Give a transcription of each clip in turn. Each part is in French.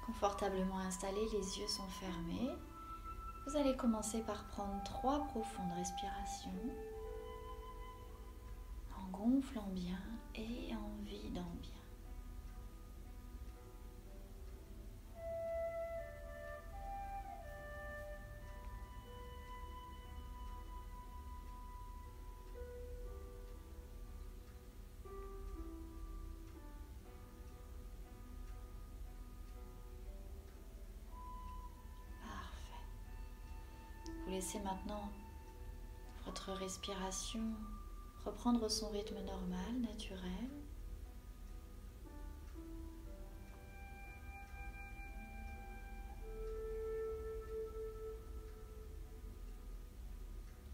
Confortablement installés, les yeux sont fermés. Vous allez commencer par prendre 3 profondes respirations en gonflant bien et en vidant bien. Vous laissez maintenant votre respiration reprendre son rythme normal, naturel.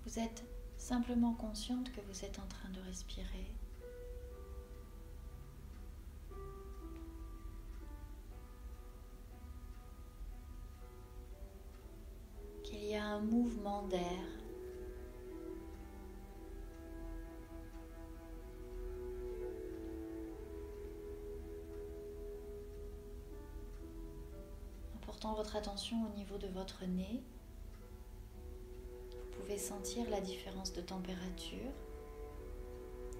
Vous êtes simplement consciente que vous êtes en train de respirer. Qu'il y a un mouvement d'air. En portant votre attention au niveau de votre nez, vous pouvez sentir la différence de température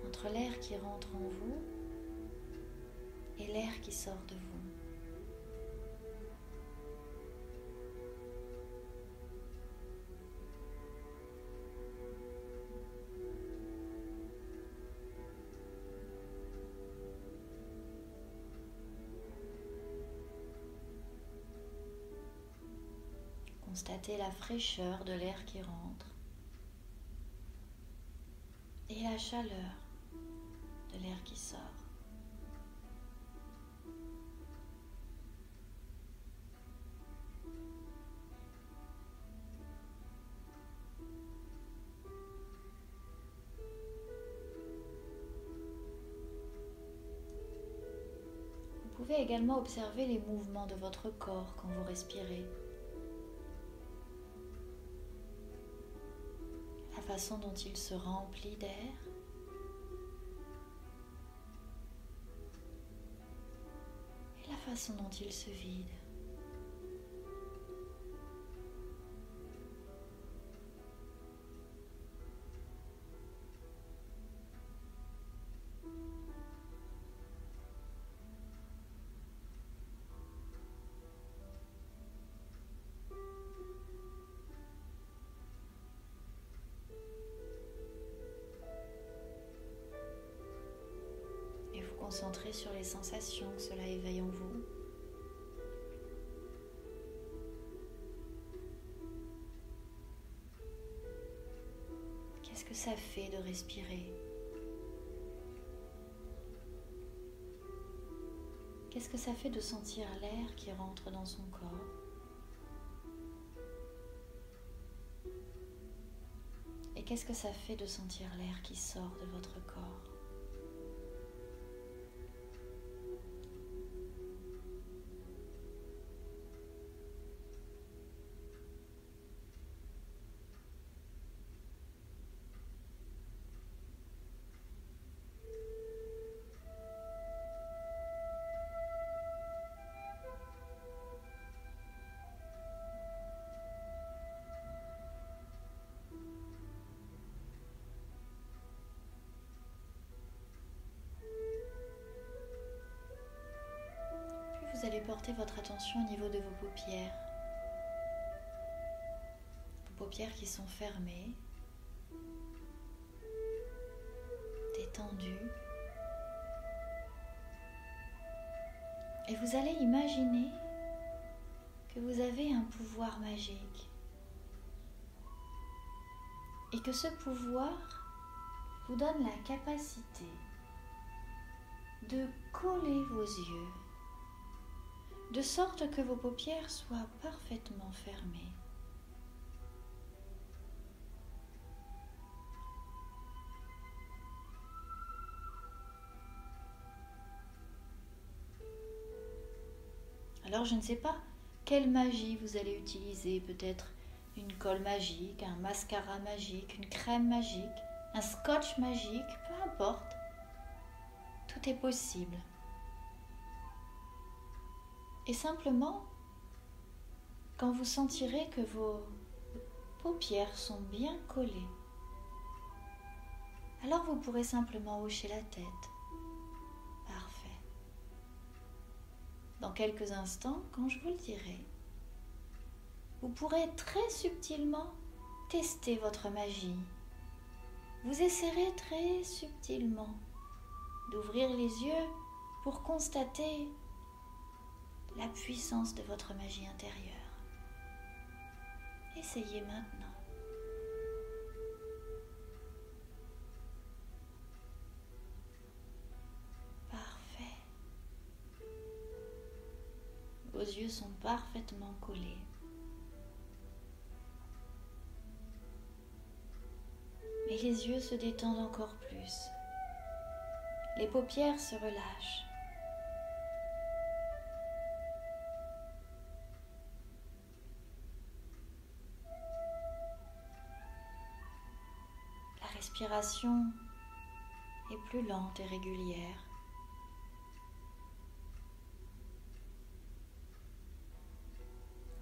entre l'air qui rentre en vous et l'air qui sort de vous. Constatez la fraîcheur de l'air qui rentre et la chaleur de l'air qui sort. Vous pouvez également observer les mouvements de votre corps quand vous respirez. La façon dont il se remplit d'air et la façon dont il se vide. Concentrez sur les sensations que cela éveille en vous. Qu'est-ce que ça fait de respirer? Qu'est-ce que ça fait de sentir l'air qui rentre dans son corps? Et qu'est-ce que ça fait de sentir l'air qui sort de votre corps? Vous allez porter votre attention au niveau de vos paupières. Vos paupières qui sont fermées, détendues. Et vous allez imaginer que vous avez un pouvoir magique. Et que ce pouvoir vous donne la capacité de coller vos yeux de sorte que vos paupières soient parfaitement fermées. Alors je ne sais pas quelle magie vous allez utiliser, peut-être une colle magique, un mascara magique, une crème magique, un scotch magique, peu importe, tout est possible. Et simplement, quand vous sentirez que vos paupières sont bien collées, alors vous pourrez simplement hocher la tête. Parfait. Dans quelques instants, quand je vous le dirai, vous pourrez très subtilement tester votre magie. Vous essaierez très subtilement d'ouvrir les yeux pour constater la puissance de votre magie intérieure. Essayez maintenant. Parfait. Vos yeux sont parfaitement collés. Et les yeux se détendent encore plus. Les paupières se relâchent. La respiration est plus lente et régulière.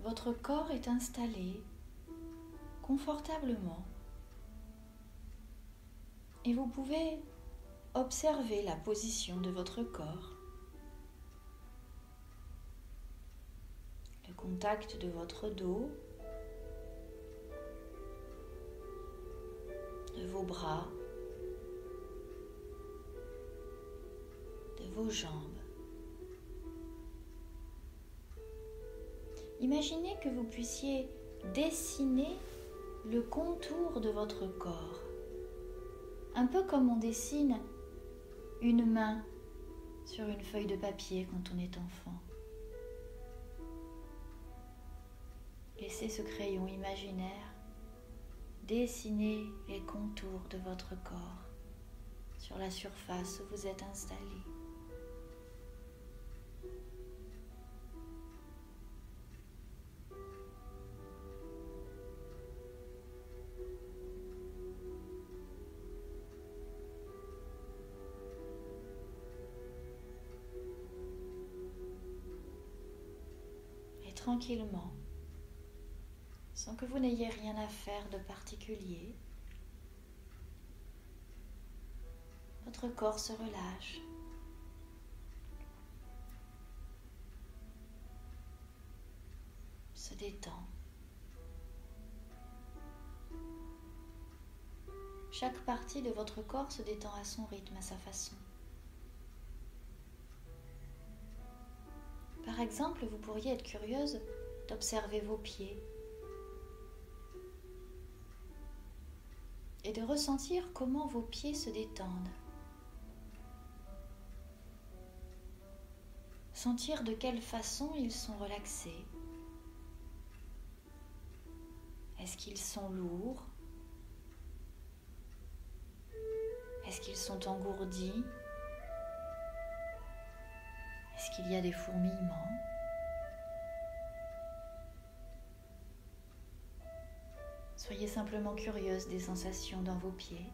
Votre corps est installé confortablement et vous pouvez observer la position de votre corps, le contact de votre dos, de vos bras, de vos jambes. Imaginez que vous puissiez dessiner le contour de votre corps, un peu comme on dessine une main sur une feuille de papier quand on est enfant. Laissez ce crayon imaginaire dessiner les contours de votre corps sur la surface où vous êtes installé. Tranquillement, sans que vous n'ayez rien à faire de particulier, votre corps se relâche. Se détend. Chaque partie de votre corps se détend à son rythme, à sa façon. Par exemple, vous pourriez être curieuse d'observer vos pieds et de ressentir comment vos pieds se détendent. Sentir de quelle façon ils sont relaxés. Est-ce qu'ils sont lourds? Est-ce qu'ils sont engourdis? Est-ce qu'il y a des fourmillements? Soyez simplement curieuse des sensations dans vos pieds.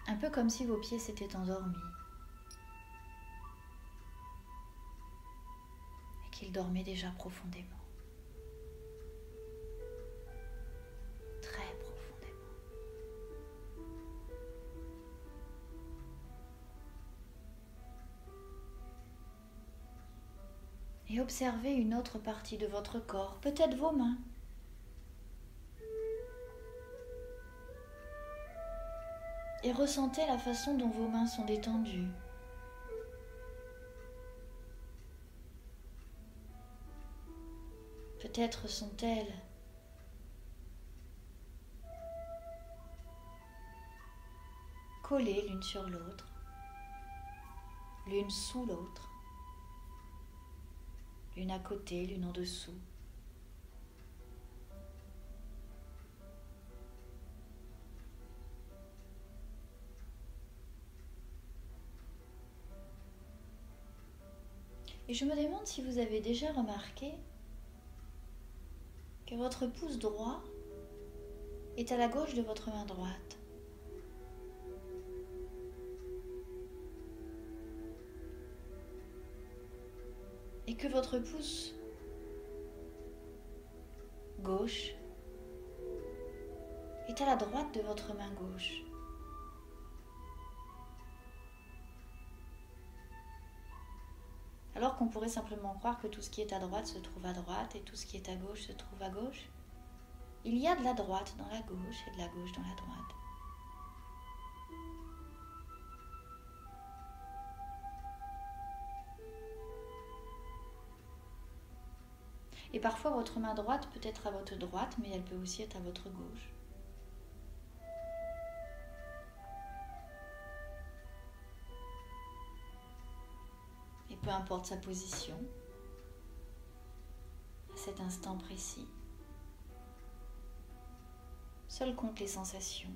Un peu comme si vos pieds s'étaient endormis et qu'ils dormaient déjà profondément. Très profondément. Et observez une autre partie de votre corps, peut-être vos mains. Et ressentez la façon dont vos mains sont détendues. Peut-être sont-elles collées l'une sur l'autre, l'une sous l'autre, l'une à côté, l'une en dessous. Et je me demande si vous avez déjà remarqué que votre pouce droit est à la gauche de votre main droite. et que votre pouce gauche est à la droite de votre main gauche. Alors qu'on pourrait simplement croire que tout ce qui est à droite se trouve à droite et tout ce qui est à gauche se trouve à gauche, il y a de la droite dans la gauche et de la gauche dans la droite. Et parfois votre main droite peut être à votre droite, mais elle peut aussi être à votre gauche. Et peu importe sa position, à cet instant précis, seul comptent les sensations.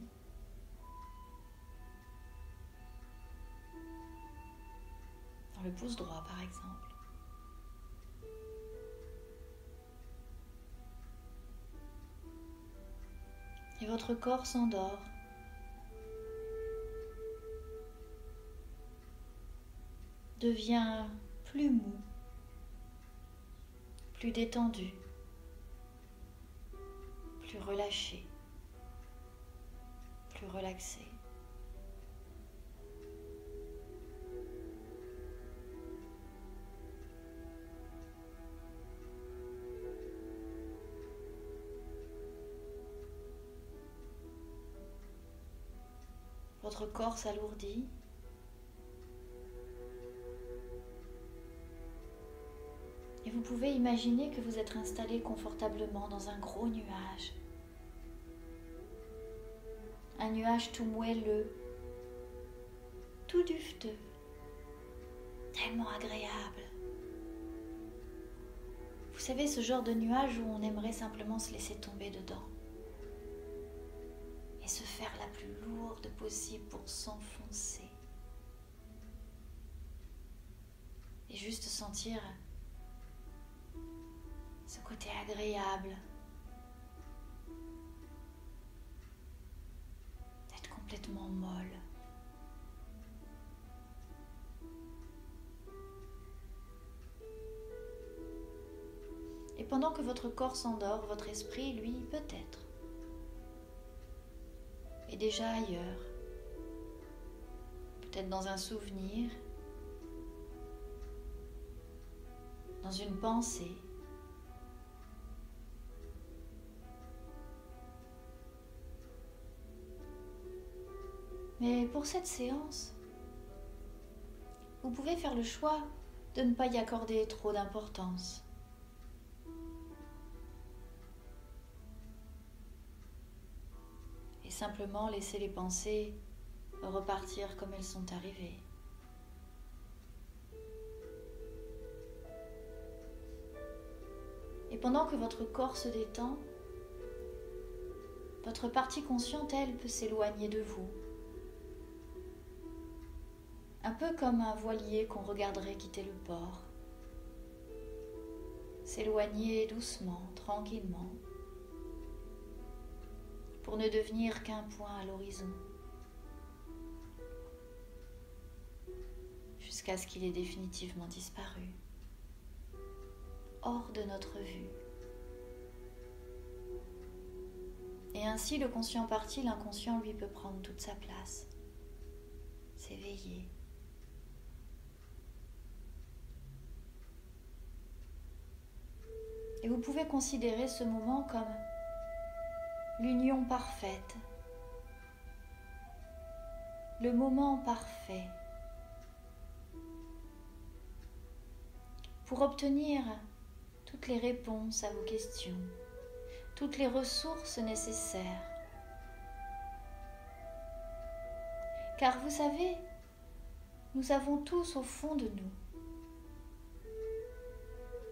Dans le pouce droit par exemple. Et votre corps s'endort. Devient plus mou, plus détendu, plus relâché, plus relaxé. Votre corps s'alourdit. Et vous pouvez imaginer que vous êtes installé confortablement dans un gros nuage. Un nuage tout moelleux, tout dufteux, tellement agréable. Vous savez, ce genre de nuage où on aimerait simplement se laisser tomber dedans. Et se faire la plus lourde possible pour s'enfoncer. Et juste sentir ce côté agréable d'être complètement molle. Et pendant que votre corps s'endort, votre esprit, lui, peut-être, est déjà ailleurs, peut-être dans un souvenir, dans une pensée. Mais pour cette séance, vous pouvez faire le choix de ne pas y accorder trop d'importance. Et simplement laisser les pensées repartir comme elles sont arrivées. Et pendant que votre corps se détend, votre partie consciente, elle, peut s'éloigner de vous. Un peu comme un voilier qu'on regarderait quitter le port. S'éloigner doucement, tranquillement, pour ne devenir qu'un point à l'horizon, jusqu'à ce qu'il ait définitivement disparu, hors de notre vue. Et ainsi, le conscient parti, l'inconscient, lui, peut prendre toute sa place, s'éveiller. Et vous pouvez considérer ce moment comme l'union parfaite, le moment parfait pour obtenir toutes les réponses à vos questions, toutes les ressources nécessaires. Car vous savez, nous avons tous au fond de nous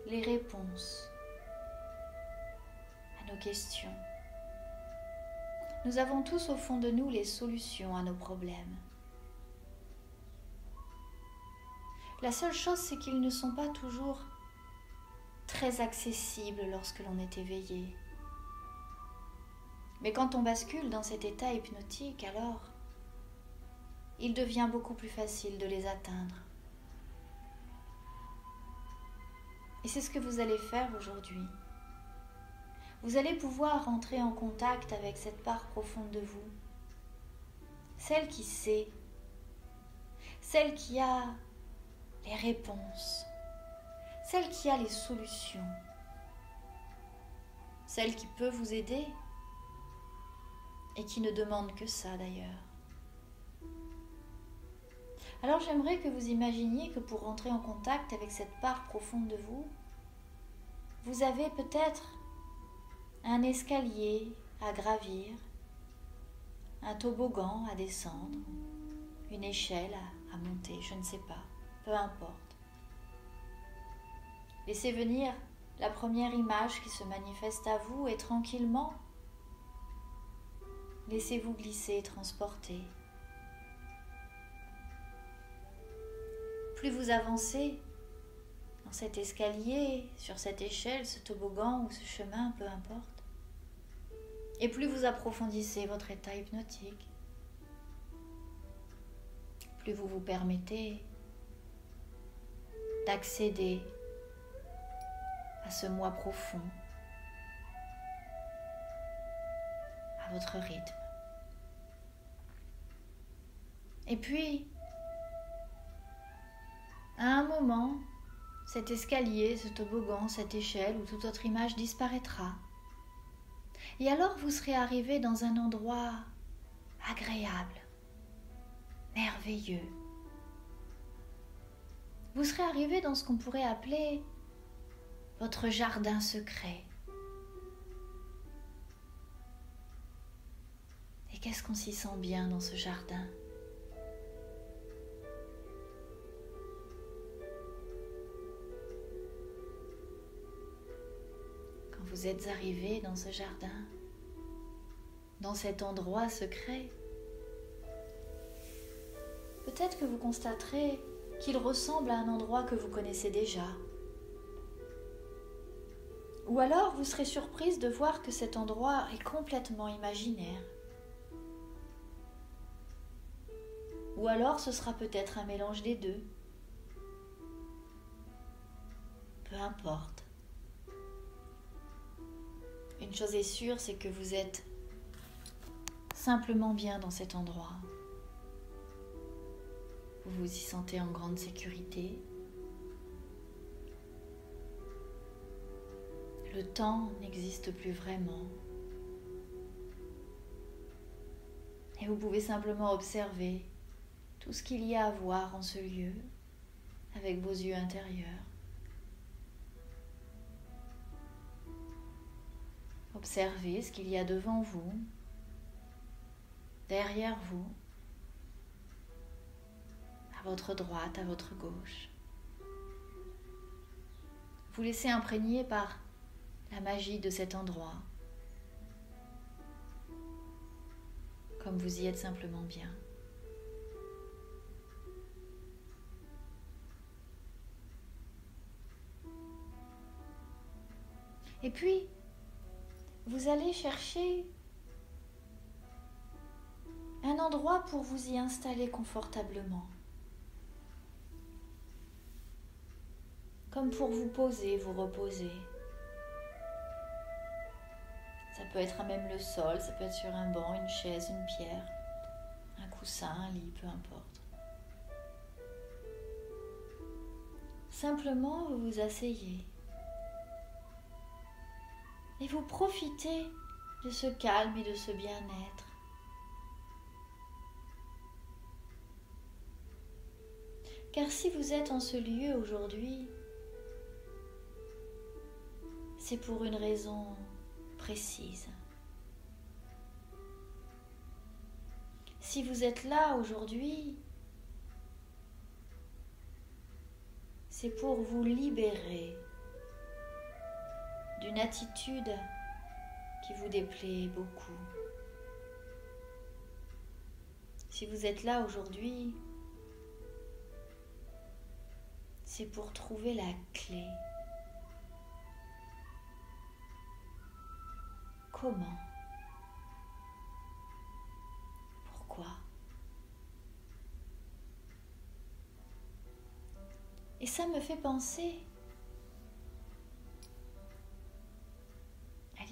les réponses à nos questions. Nous avons tous au fond de nous les solutions à nos problèmes. La seule chose, c'est qu'ils ne sont pas toujours très accessibles lorsque l'on est éveillé. Mais quand on bascule dans cet état hypnotique, alors, il devient beaucoup plus facile de les atteindre. Et c'est ce que vous allez faire aujourd'hui. Vous allez pouvoir entrer en contact avec cette part profonde de vous, celle qui sait, celle qui a les réponses, celle qui a les solutions, celle qui peut vous aider et qui ne demande que ça d'ailleurs. Alors j'aimerais que vous imaginiez que pour rentrer en contact avec cette part profonde de vous, vous avez peut-être un escalier à gravir, un toboggan à descendre, une échelle à monter, je ne sais pas, peu importe. Laissez venir la première image qui se manifeste à vous et tranquillement, laissez-vous glisser, transporter. Plus vous avancez dans cet escalier, sur cette échelle, ce toboggan ou ce chemin, peu importe, et plus vous approfondissez votre état hypnotique, plus vous vous permettez d'accéder à ce moi profond, à votre rythme. Et puis, à un moment, cet escalier, ce toboggan, cette échelle ou toute autre image disparaîtra. Et alors vous serez arrivé dans un endroit agréable, merveilleux. Vous serez arrivé dans ce qu'on pourrait appeler votre jardin secret. Et qu'est-ce qu'on s'y sent bien dans ce jardin ? Vous êtes arrivé dans ce jardin, dans cet endroit secret. Peut-être que vous constaterez qu'il ressemble à un endroit que vous connaissez déjà. Ou alors vous serez surprise de voir que cet endroit est complètement imaginaire. Ou alors ce sera peut-être un mélange des deux. Peu importe. Une chose est sûre, c'est que vous êtes simplement bien dans cet endroit. Vous vous y sentez en grande sécurité. Le temps n'existe plus vraiment. Et vous pouvez simplement observer tout ce qu'il y a à voir en ce lieu avec vos yeux intérieurs. Observez ce qu'il y a devant vous, derrière vous, à votre droite, à votre gauche. Vous laissez imprégner par la magie de cet endroit, comme vous y êtes simplement bien. Et puis, vous allez chercher un endroit pour vous y installer confortablement. Comme pour vous poser, vous reposer. Ça peut être à même le sol, ça peut être sur un banc, une chaise, une pierre, un coussin, un lit, peu importe. Simplement, vous vous asseyez. Et vous profitez de ce calme et de ce bien-être. Car si vous êtes en ce lieu aujourd'hui, c'est pour une raison précise. Si vous êtes là aujourd'hui, c'est pour vous libérer d'une attitude qui vous déplaît beaucoup. Si vous êtes là aujourd'hui, c'est pour trouver la clé. Comment ? Pourquoi ? Et ça me fait penser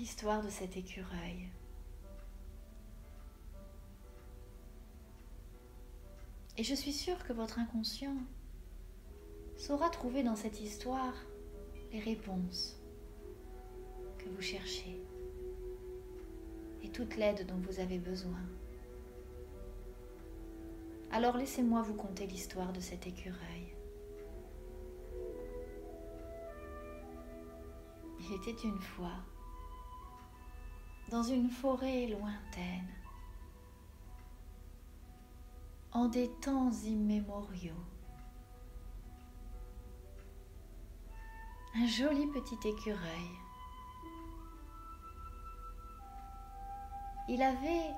l'histoire de cet écureuil. Et je suis sûre que votre inconscient saura trouver dans cette histoire les réponses que vous cherchez et toute l'aide dont vous avez besoin. Alors laissez-moi vous conter l'histoire de cet écureuil. Il était une fois, dans une forêt lointaine, en des temps immémoriaux, un joli petit écureuil. Il avait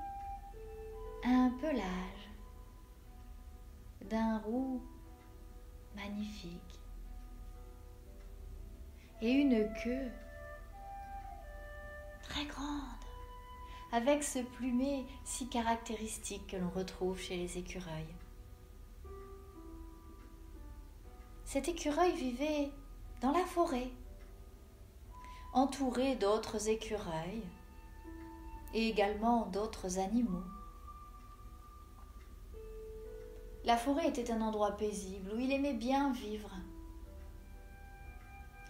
un pelage d'un roux magnifique et une queue très grande, avec ce plumet si caractéristique que l'on retrouve chez les écureuils. Cet écureuil vivait dans la forêt, entouré d'autres écureuils et également d'autres animaux. La forêt était un endroit paisible où il aimait bien vivre.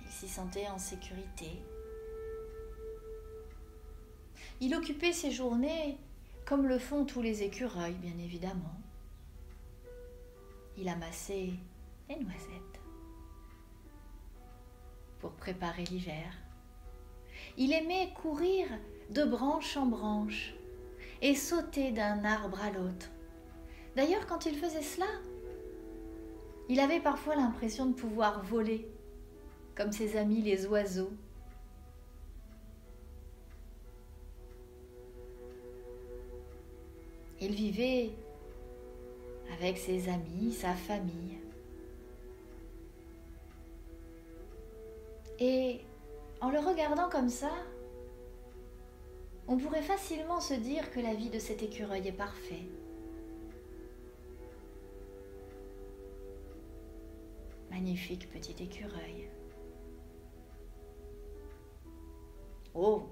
Il s'y sentait en sécurité. Il occupait ses journées comme le font tous les écureuils, bien évidemment. Il amassait les noisettes pour préparer l'hiver. Il aimait courir de branche en branche et sauter d'un arbre à l'autre. D'ailleurs, quand il faisait cela, il avait parfois l'impression de pouvoir voler, comme ses amis les oiseaux. Il vivait avec ses amis, sa famille. Et en le regardant comme ça, on pourrait facilement se dire que la vie de cet écureuil est parfaite. Magnifique petit écureuil. Oh,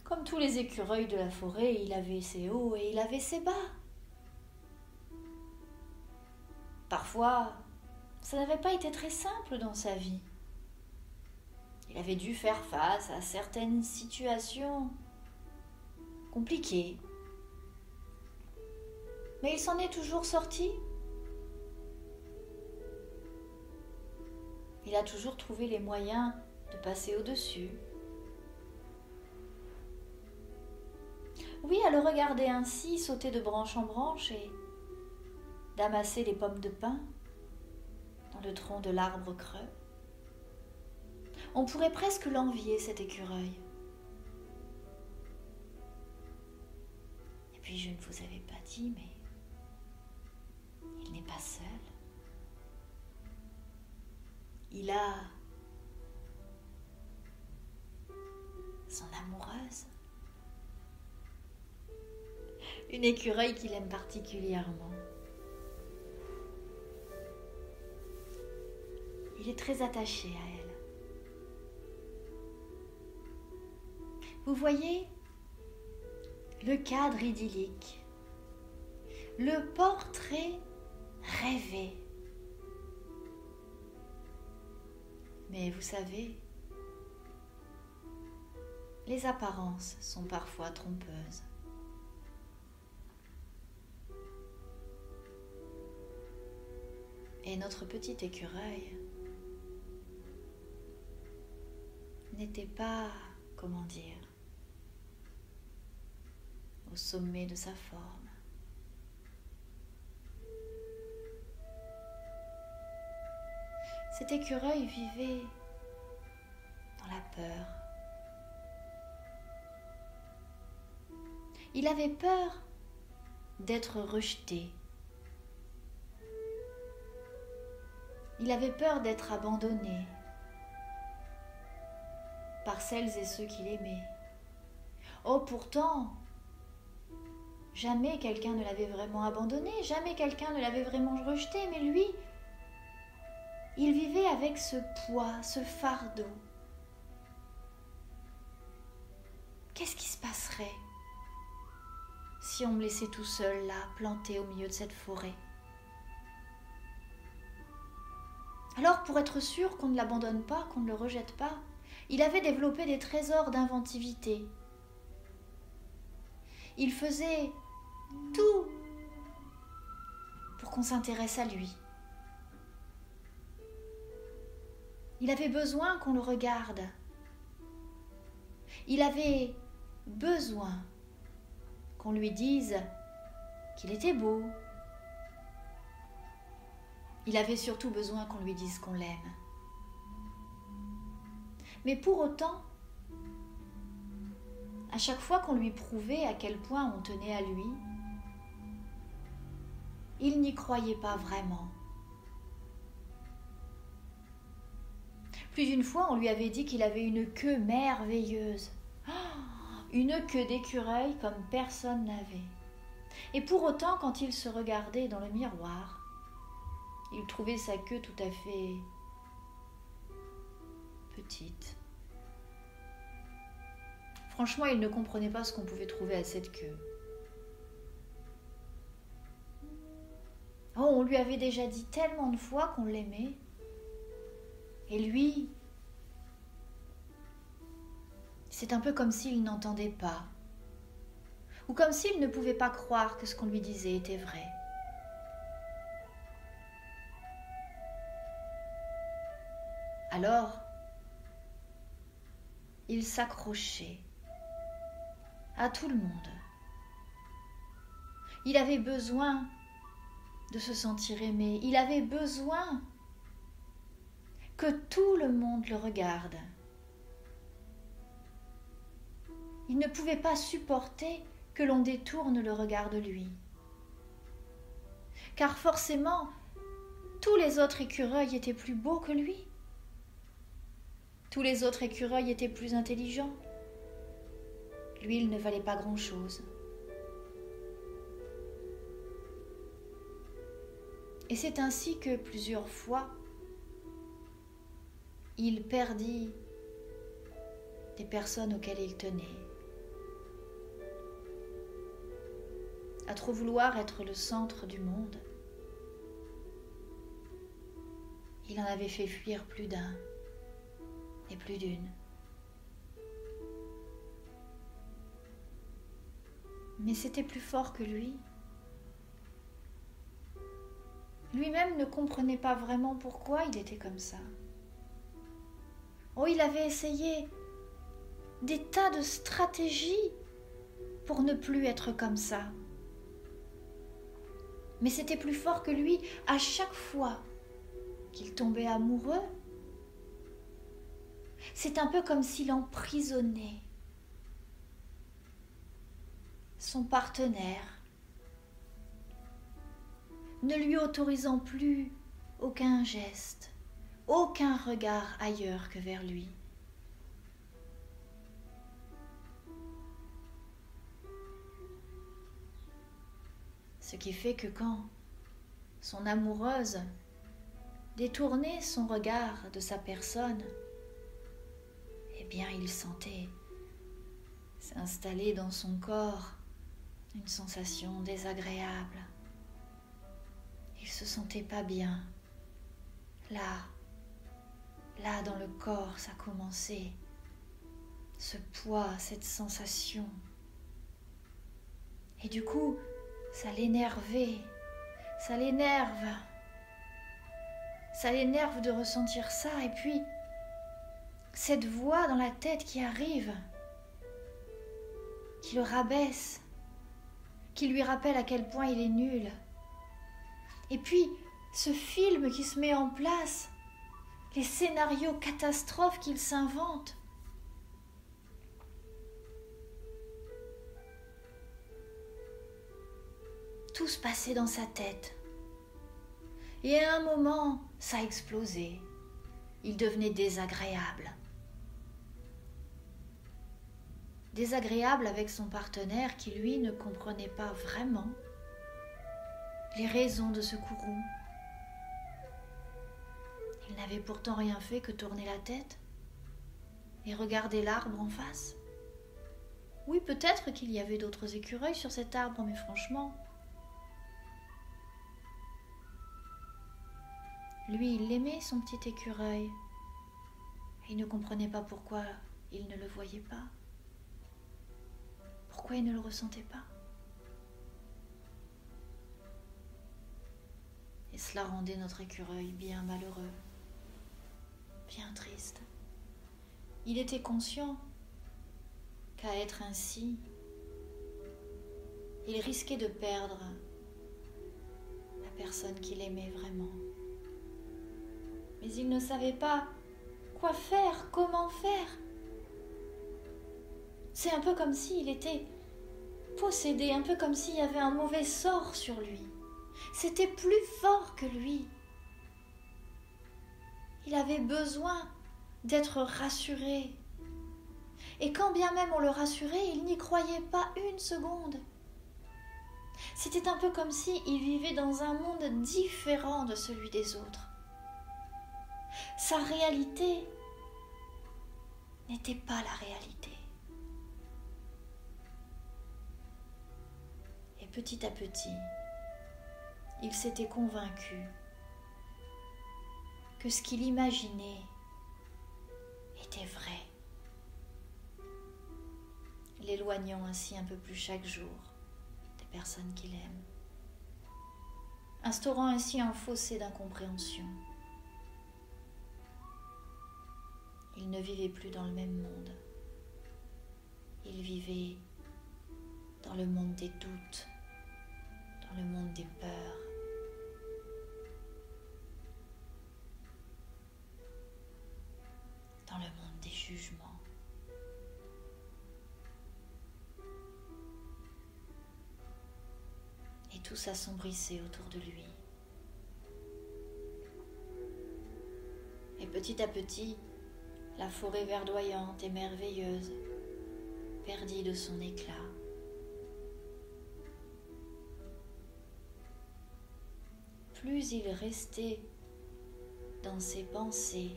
comme tous les écureuils de la forêt, il avait ses hauts et il avait ses bas. Parfois, ça n'avait pas été très simple dans sa vie. Il avait dû faire face à certaines situations compliquées. Mais il s'en est toujours sorti. Il a toujours trouvé les moyens de passer au-dessus. Oui, à le regarder ainsi, sauter de branche en branche et d'amasser les pommes de pin dans le tronc de l'arbre creux, on pourrait presque l'envier, cet écureuil. Et puis je ne vous avais pas dit, mais il n'est pas seul. Il a son amoureuse, une écureuil qu'il aime particulièrement. Il est très attaché à elle. Vous voyez le cadre idyllique, le portrait rêvé. Mais vous savez, les apparences sont parfois trompeuses. Et notre petit écureuil n'était pas, comment dire, au sommet de sa forme. Cet écureuil vivait dans la peur. Il avait peur d'être rejeté. Il avait peur d'être abandonné par celles et ceux qu'il aimait. Oh, pourtant, jamais quelqu'un ne l'avait vraiment abandonné, jamais quelqu'un ne l'avait vraiment rejeté, mais lui, il vivait avec ce poids, ce fardeau. Qu'est-ce qui se passerait si on me laissait tout seul là, planté au milieu de cette forêt? Alors, pour être sûr qu'on ne l'abandonne pas, qu'on ne le rejette pas, il avait développé des trésors d'inventivité. Il faisait tout pour qu'on s'intéresse à lui. Il avait besoin qu'on le regarde. Il avait besoin qu'on lui dise qu'il était beau. Il avait surtout besoin qu'on lui dise qu'on l'aime. Mais pour autant, à chaque fois qu'on lui prouvait à quel point on tenait à lui, il n'y croyait pas vraiment. Plus d'une fois, on lui avait dit qu'il avait une queue merveilleuse. Une queue d'écureuil comme personne n'avait. Et pour autant, quand il se regardait dans le miroir, il trouvait sa queue tout à fait petite. Franchement, il ne comprenait pas ce qu'on pouvait trouver à cette queue. Oh, on lui avait déjà dit tellement de fois qu'on l'aimait. Et lui, c'est un peu comme s'il n'entendait pas. Ou comme s'il ne pouvait pas croire que ce qu'on lui disait était vrai. Alors, il s'accrochait à tout le monde. Il avait besoin de se sentir aimé. Il avait besoin que tout le monde le regarde. Il ne pouvait pas supporter que l'on détourne le regard de lui. Car forcément, tous les autres écureuils étaient plus beaux que lui. Tous les autres écureuils étaient plus intelligents. Lui, il ne valait pas grand-chose. Et c'est ainsi que plusieurs fois, il perdit des personnes auxquelles il tenait. À trop vouloir être le centre du monde, il en avait fait fuir plus d'un et plus d'une. Mais c'était plus fort que lui. Lui-même ne comprenait pas vraiment pourquoi il était comme ça. Oh, il avait essayé des tas de stratégies pour ne plus être comme ça. Mais c'était plus fort que lui. À chaque fois qu'il tombait amoureux, c'est un peu comme s'il emprisonnait son partenaire, ne lui autorisant plus aucun geste, aucun regard ailleurs que vers lui. Ce qui fait que quand son amoureuse détournait son regard de sa personne, eh bien il sentait s'installer dans son corps une sensation désagréable. Il se sentait pas bien. Là dans le corps, ça commençait. Ce poids, cette sensation. Et du coup, ça l'énervait. Ça l'énerve. Ça l'énerve de ressentir ça. Et puis, cette voix dans la tête qui arrive, qui le rabaisse, qui lui rappelle à quel point il est nul. Et puis, ce film qui se met en place, les scénarios catastrophes qu'il s'invente. Tout se passait dans sa tête. Et à un moment, ça explosait. Il devenait désagréable. Désagréable avec son partenaire qui, lui, ne comprenait pas vraiment les raisons de ce courroux. Il n'avait pourtant rien fait que tourner la tête et regarder l'arbre en face. Oui, peut-être qu'il y avait d'autres écureuils sur cet arbre, mais franchement... Lui, il aimait son petit écureuil. Et il ne comprenait pas pourquoi il ne le voyait pas. Pourquoi il ne le ressentait pas. Et cela rendait notre écureuil bien malheureux, bien triste. Il était conscient qu'à être ainsi, il risquait de perdre la personne qu'il aimait vraiment. Mais il ne savait pas quoi faire, comment faire. C'est un peu comme s'il était possédé, un peu comme s'il y avait un mauvais sort sur lui. C'était plus fort que lui. Il avait besoin d'être rassuré. Et quand bien même on le rassurait, il n'y croyait pas une seconde. C'était un peu comme s'il vivait dans un monde différent de celui des autres. Sa réalité n'était pas la réalité. Et petit à petit, il s'était convaincu que ce qu'il imaginait était vrai, l'éloignant ainsi un peu plus chaque jour des personnes qu'il aime, instaurant ainsi un fossé d'incompréhension. Il ne vivait plus dans le même monde. Il vivait dans le monde des doutes, dans le monde des peurs. Dans le monde des jugements. Et tout s'assombrissait autour de lui. Et petit à petit, la forêt verdoyante et merveilleuse perdit de son éclat. Plus il restait dans ses pensées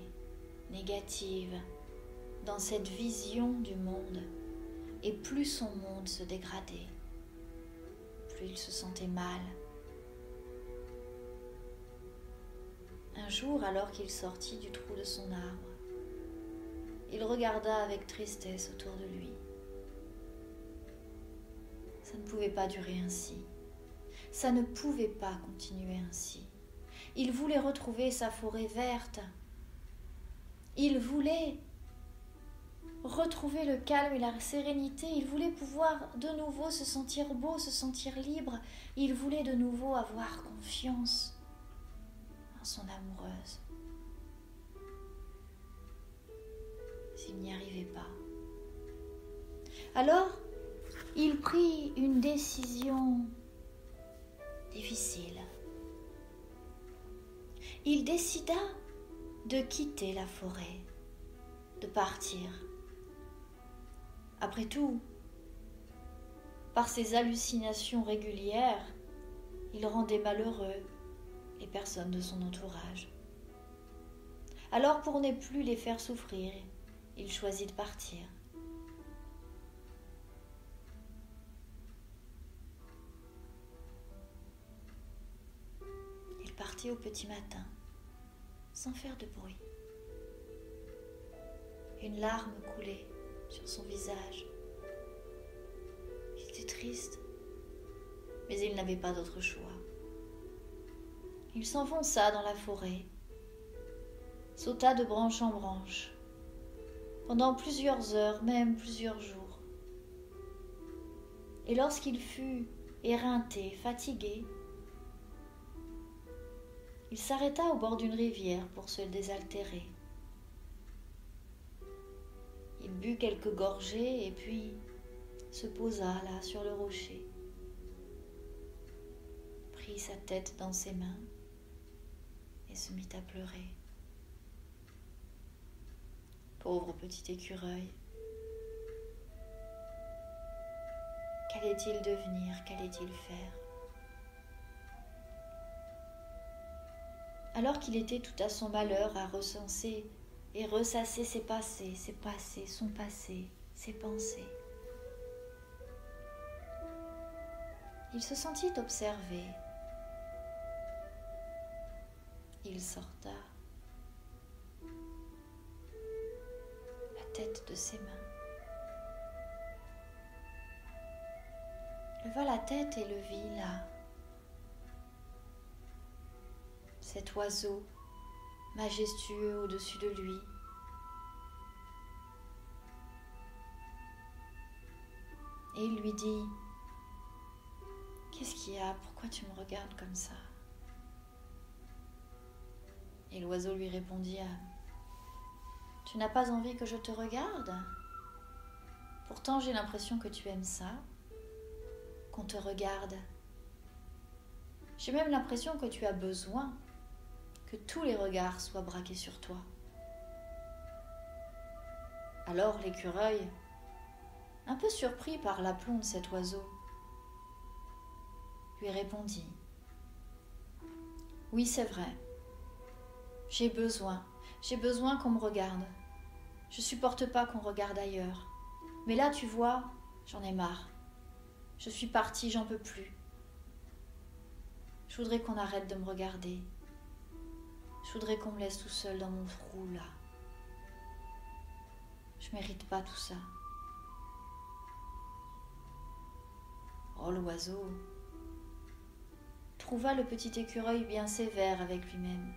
négatives, dans cette vision du monde, et plus son monde se dégradait, plus il se sentait mal. Un jour, alors qu'il sortit du trou de son arbre, il regarda avec tristesse autour de lui. Ça ne pouvait pas durer ainsi. Ça ne pouvait pas continuer ainsi. Il voulait retrouver sa forêt verte. Il voulait retrouver le calme et la sérénité. Il voulait pouvoir de nouveau se sentir beau, se sentir libre. Il voulait de nouveau avoir confiance en son amoureuse. S'il n'y arrivait pas. Alors, il prit une décision difficile. Il décida de quitter la forêt, de partir. Après tout, par ses hallucinations régulières, il rendait malheureux les personnes de son entourage. Alors, pour ne plus les faire souffrir, il choisit de partir. Il partit au petit matin, sans faire de bruit. Une larme coulait sur son visage. Il était triste, mais il n'avait pas d'autre choix. Il s'enfonça dans la forêt, sauta de branche en branche, pendant plusieurs heures, même plusieurs jours. Et lorsqu'il fut éreinté, fatigué, il s'arrêta au bord d'une rivière pour se désaltérer. Il but quelques gorgées et puis se posa là sur le rocher, prit sa tête dans ses mains et se mit à pleurer. Pauvre petit écureuil. Qu'allait-il devenir? Qu'allait-il faire? Alors qu'il était tout à son malheur à recenser et ressasser ses passés, son passé, ses pensées, Il se sentit observé. Il sorta la tête de ses mains, leva la tête et le vit là. Cet oiseau majestueux au-dessus de lui. Et il lui dit: qu'est-ce qu'il y a? Pourquoi tu me regardes comme ça? Et l'oiseau lui répondit: tu n'as pas envie que je te regarde? Pourtant j'ai l'impression que tu aimes ça, qu'on te regarde. J'ai même l'impression que tu as besoin que tous les regards soient braqués sur toi. Alors l'écureuil, un peu surpris par l'aplomb de cet oiseau, lui répondit: oui, c'est vrai. J'ai besoin qu'on me regarde. Je supporte pas qu'on regarde ailleurs. Mais là, tu vois, j'en ai marre. Je suis partie, j'en peux plus. Je voudrais qu'on arrête de me regarder. Je voudrais qu'on me laisse tout seul dans mon trou, là. Je mérite pas tout ça. Oh, l'oiseau trouva le petit écureuil bien sévère avec lui-même.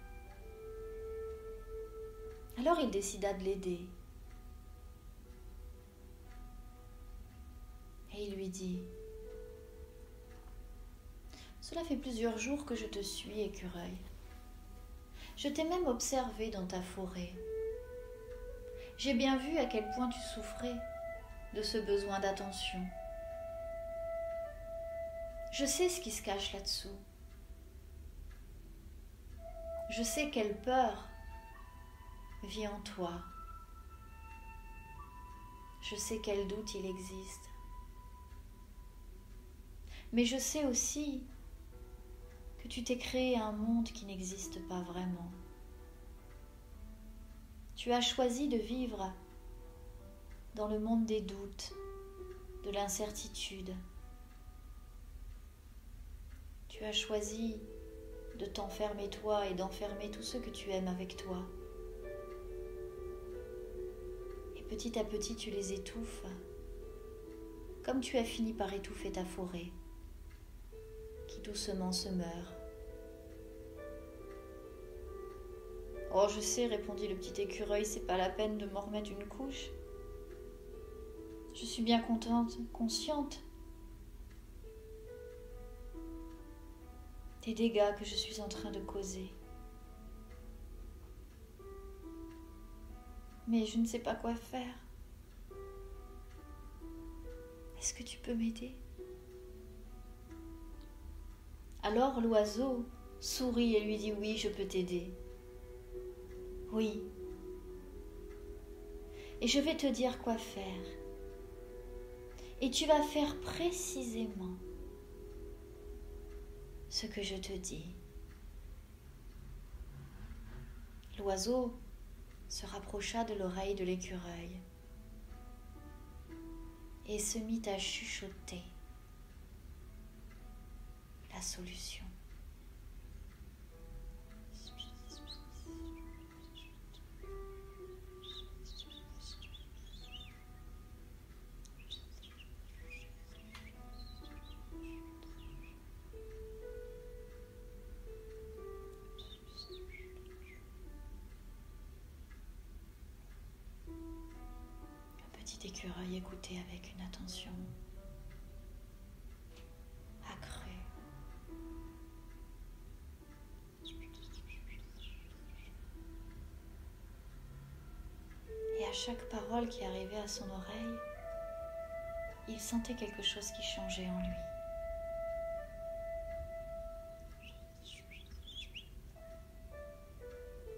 Alors il décida de l'aider. Et il lui dit: cela fait plusieurs jours que je te suis, écureuil. Je t'ai même observé dans ta forêt. J'ai bien vu à quel point tu souffrais de ce besoin d'attention. Je sais ce qui se cache là-dessous. Je sais quelle peur vit en toi. Je sais quel doute il existe. Mais je sais aussi que tu t'es créé un monde qui n'existe pas vraiment. Tu as choisi de vivre dans le monde des doutes, de l'incertitude. Tu as choisi de t'enfermer toi et d'enfermer tous ceux que tu aimes avec toi. Et petit à petit, tu les étouffes, comme tu as fini par étouffer ta forêt, qui doucement se meurt. Oh, je sais, répondit le petit écureuil, c'est pas la peine de m'en remettre une couche. Je suis bien consciente des dégâts que je suis en train de causer. Mais je ne sais pas quoi faire. Est-ce que tu peux m'aider? Alors l'oiseau sourit et lui dit: oui, je peux t'aider. Oui. Et je vais te dire quoi faire. Et tu vas faire précisément ce que je te dis. L'oiseau se rapprocha de l'oreille de l'écureuil et se mit à chuchoter la solution. L'écureuil écoutait avec une attention accrue. Et à chaque parole qui arrivait à son oreille, il sentait quelque chose qui changeait en lui.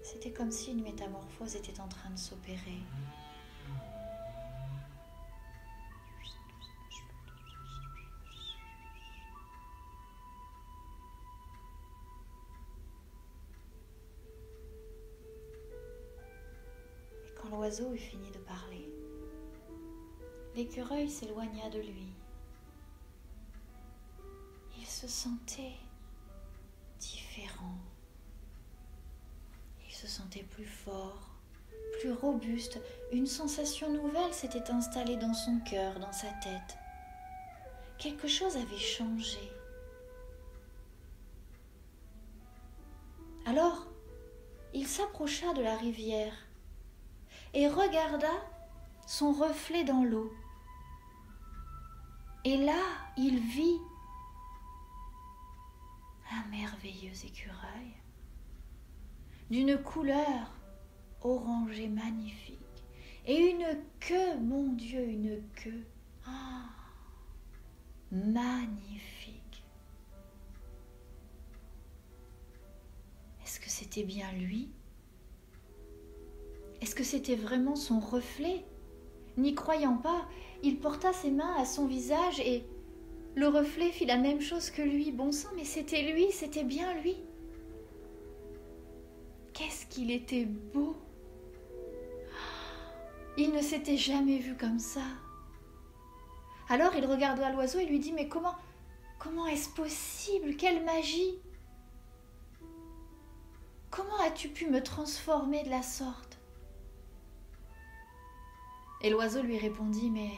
C'était comme si une métamorphose était en train de s'opérer. Quand l'oiseau eut fini de parler, l'écureuil s'éloigna de lui se sentait différent. Il se sentait plus fort, plus robuste. Une sensation nouvelle s'était installée dans son cœur, dans sa tête. Quelque chose avait changé. Alors, il s'approcha de la rivière et regarda son reflet dans l'eau. Et là, il vit un merveilleux écureuil d'une couleur orangée magnifique et une queue, mon Dieu, une queue magnifique. Est-ce que c'était bien lui? Est-ce que c'était vraiment son reflet? N'y croyant pas, il porta ses mains à son visage et le reflet fit la même chose que lui. Bon sang, mais c'était lui, c'était bien lui. Qu'est-ce qu'il était beau! Il ne s'était jamais vu comme ça. Alors il regarda l'oiseau et lui dit « Mais comment est-ce possible? Quelle magie! Comment as-tu pu me transformer de la sorte ?» Et l'oiseau lui répondit « Mais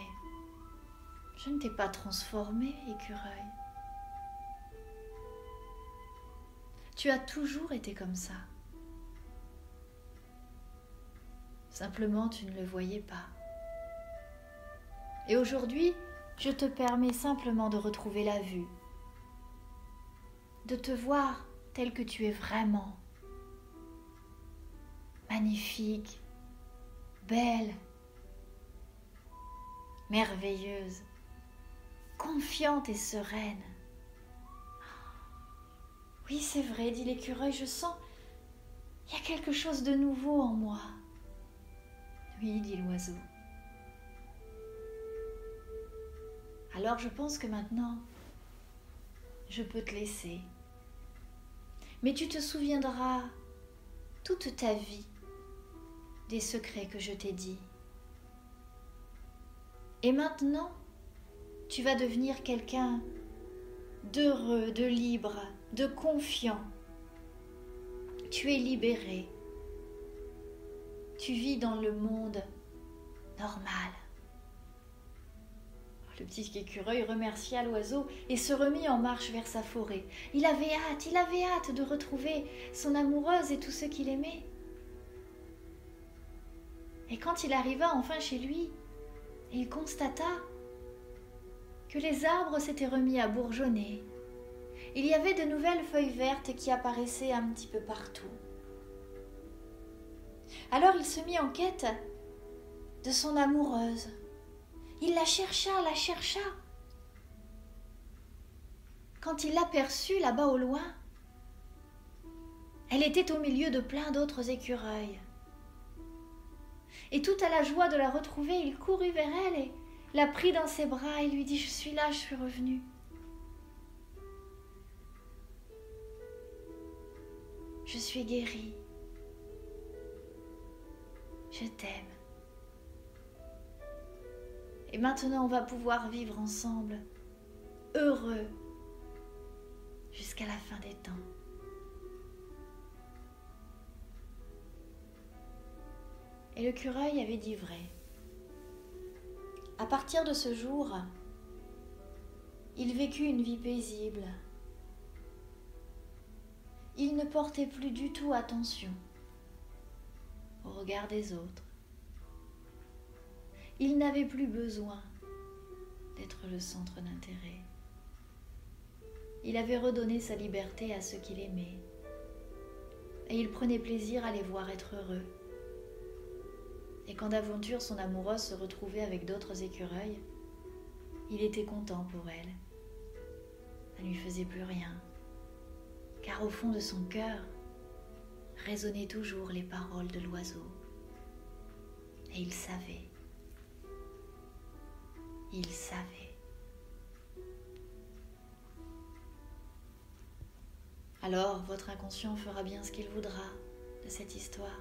je ne t'ai pas transformé, écureuil. Tu as toujours été comme ça. Simplement, tu ne le voyais pas. Et aujourd'hui, je te permets simplement de retrouver la vue, de te voir tel que tu es vraiment. Magnifique, belle, merveilleuse, confiante et sereine. Oui, c'est vrai, dit l'écureuil, je sens, il y a quelque chose de nouveau en moi. Oui, dit l'oiseau. Alors je pense que maintenant, je peux te laisser. Mais tu te souviendras toute ta vie des secrets que je t'ai dit. Et maintenant, tu vas devenir quelqu'un d'heureux, de libre, de confiant. Tu es libéré. Tu vis dans le monde normal. Le petit écureuil remercia l'oiseau et se remit en marche vers sa forêt. Il avait hâte de retrouver son amoureuse et tous ceux qu'il aimait. Et quand il arriva enfin chez lui, il constata que les arbres s'étaient remis à bourgeonner. Il y avait de nouvelles feuilles vertes qui apparaissaient un petit peu partout. Alors il se mit en quête de son amoureuse. Il la chercha. Quand il l'aperçut là-bas au loin, elle était au milieu de plein d'autres écureuils. Et tout à la joie de la retrouver, il courut vers elle et la prit dans ses bras et lui dit « Je suis là, je suis revenu. Je suis guérie. Je t'aime. Et maintenant, on va pouvoir vivre ensemble, heureux, jusqu'à la fin des temps. » Et l'écureuil avait dit vrai. À partir de ce jour, il vécut une vie paisible. Il ne portait plus du tout attention au regard des autres. Il n'avait plus besoin d'être le centre d'intérêt. Il avait redonné sa liberté à ceux qu'il aimait. Et il prenait plaisir à les voir être heureux. Et quand d'aventure son amoureuse se retrouvait avec d'autres écureuils, il était content pour elle. Ça ne lui faisait plus rien, car au fond de son cœur résonnaient toujours les paroles de l'oiseau. Et il savait. Il savait. Alors, votre inconscient fera bien ce qu'il voudra de cette histoire.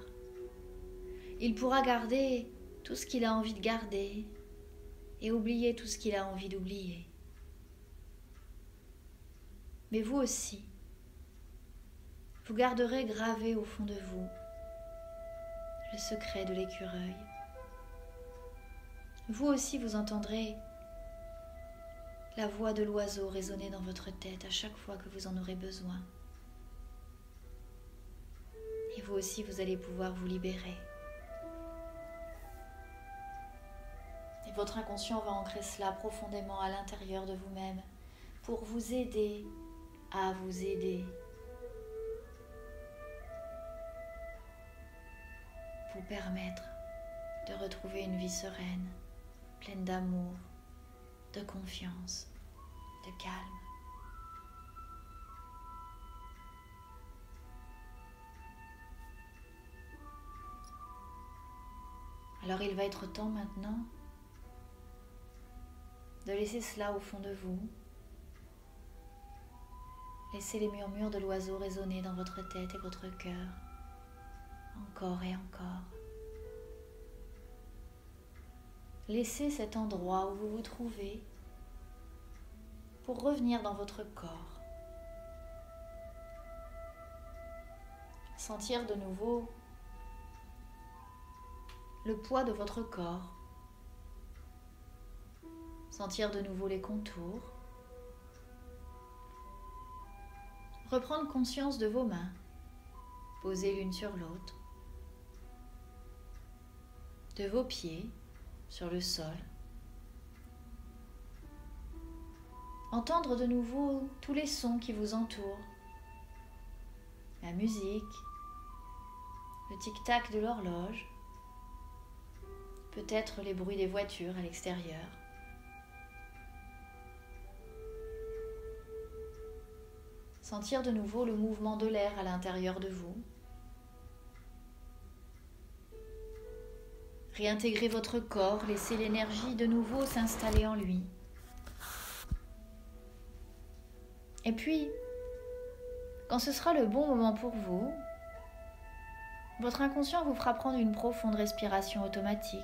Il pourra garder tout ce qu'il a envie de garder et oublier tout ce qu'il a envie d'oublier. Mais vous aussi, vous garderez gravé au fond de vous le secret de l'écureuil. Vous aussi, vous entendrez la voix de l'oiseau résonner dans votre tête à chaque fois que vous en aurez besoin. Et vous aussi, vous allez pouvoir vous libérer. Et votre inconscient va ancrer cela profondément à l'intérieur de vous-même pour vous aider à vous aider. Vous permettre de retrouver une vie sereine, pleine d'amour, de confiance, de calme. Alors il va être temps maintenant de laisser cela au fond de vous. Laissez les murmures de l'oiseau résonner dans votre tête et votre cœur, encore et encore. Laissez cet endroit où vous vous trouvez pour revenir dans votre corps. Sentir de nouveau le poids de votre corps. Sentir de nouveau les contours. Reprendre conscience de vos mains, posées l'une sur l'autre, de vos pieds sur le sol. Entendre de nouveau tous les sons qui vous entourent, la musique, le tic-tac de l'horloge, peut-être les bruits des voitures à l'extérieur. Sentir de nouveau le mouvement de l'air à l'intérieur de vous. Réintégrer votre corps, laisser l'énergie de nouveau s'installer en lui. Et puis, quand ce sera le bon moment pour vous, votre inconscient vous fera prendre une profonde respiration automatique.